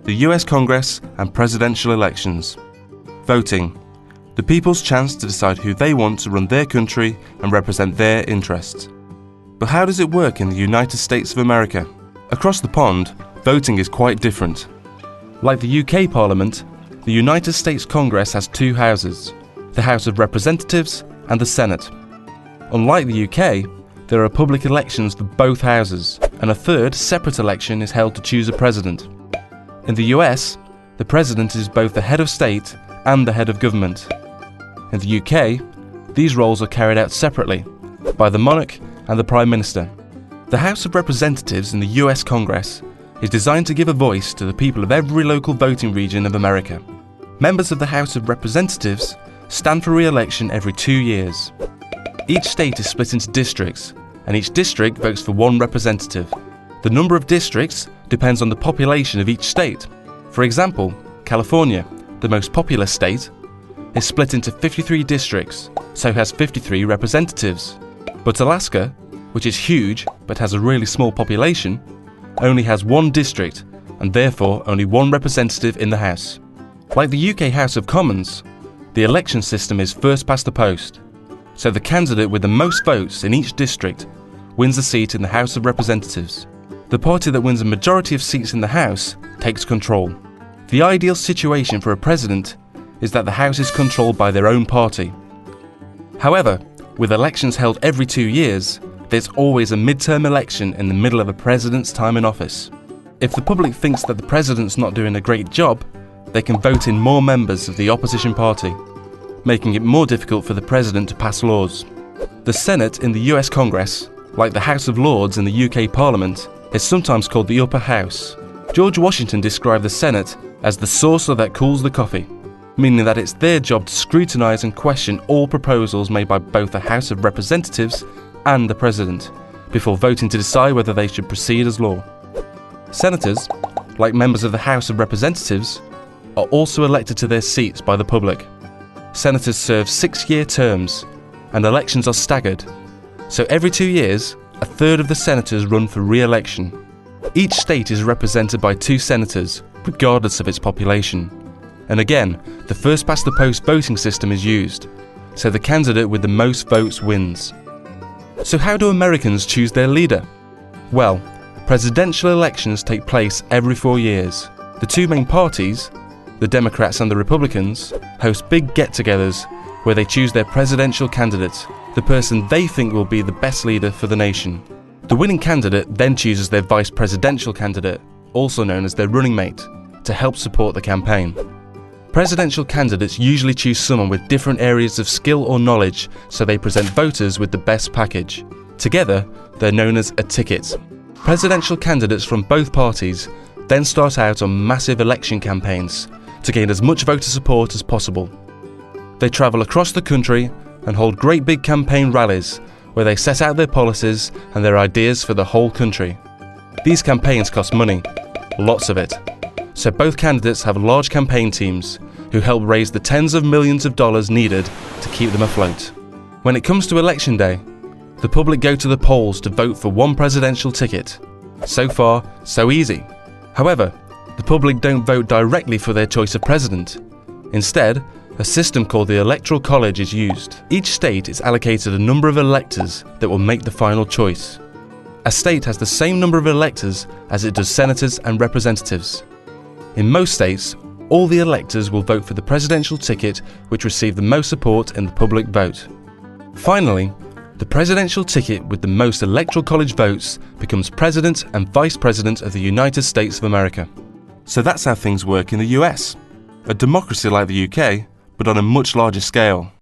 the US Congress and presidential elections. Voting, the people's chance to decide who they want to run their country and represent their interests. But how does it work in the United States of America? Across the pond, voting is quite different. Like the UK Parliament, the United States Congress has two houses, the House of Representatives and the Senate. Unlike the UK, there are public elections for both houses, and a third separate election is held to choose a president. In the US, the president is both the head of state and the head of government. In the UK, these roles are carried out separately by the monarch and the Prime Minister. The House of Representatives in the US Congress is designed to give a voice to the people of every local voting region of America. Members of the House of Representatives stand for re-election every 2 years. Each state is split into districts, and each district votes for one representative. The number of districts depends on the population of each state. For example, California, the most populous state, is split into 53 districts, so has 53 representatives. But Alaska, which is huge but has a really small population, only has one district and therefore only one representative in the House. Like the UK House of Commons, the election system is first past the post, so the candidate with the most votes in each district wins a seat in the House of Representatives. The party that wins a majority of seats in the House takes control. The ideal situation for a president is that the House is controlled by their own party. However, with elections held every 2 years, there's always a midterm election in the middle of a president's time in office. If the public thinks that the president's not doing a great job, they can vote in more members of the opposition party, making it more difficult for the president to pass laws. The Senate in the US Congress, like the House of Lords in the UK Parliament, is sometimes called the upper house. George Washington described the Senate as the saucer that cools the coffee, meaning that it's their job to scrutinise and question all proposals made by both the House of Representatives and the President, before voting to decide whether they should proceed as law. Senators, like members of the House of Representatives, are also elected to their seats by the public. Senators serve 6-year terms, and elections are staggered, so every 2 years, a third of the senators run for re-election. Each state is represented by 2 senators, regardless of its population. And again, the first past the post voting system is used, so the candidate with the most votes wins. So how do Americans choose their leader? Well, presidential elections take place every 4 years. The 2 main parties, the Democrats and the Republicans, host big get-togethers where they choose their presidential candidate, the person they think will be the best leader for the nation. The winning candidate then chooses their vice presidential candidate, also known as their running mate, to help support the campaign. Presidential candidates usually choose someone with different areas of skill or knowledge, so they present voters with the best package. Together, they're known as a ticket. Presidential candidates from both parties then start out on massive election campaigns to gain as much voter support as possible. They travel across the country and hold great big campaign rallies where they set out their policies and their ideas for the whole country. These campaigns cost money, lots of it. So both candidates have large campaign teams who help raise the tens of millions of dollars needed to keep them afloat. When it comes to election day, the public go to the polls to vote for one presidential ticket. So far, so easy. However, the public don't vote directly for their choice of president. Instead, a system called the Electoral College is used. Each state is allocated a number of electors that will make the final choice. A state has the same number of electors as it does senators and representatives. In most states, all the electors will vote for the presidential ticket which received the most support in the public vote. Finally, the presidential ticket with the most Electoral College votes becomes President and Vice President of the United States of America. So that's how things work in the US. A democracy like the UK, but on a much larger scale.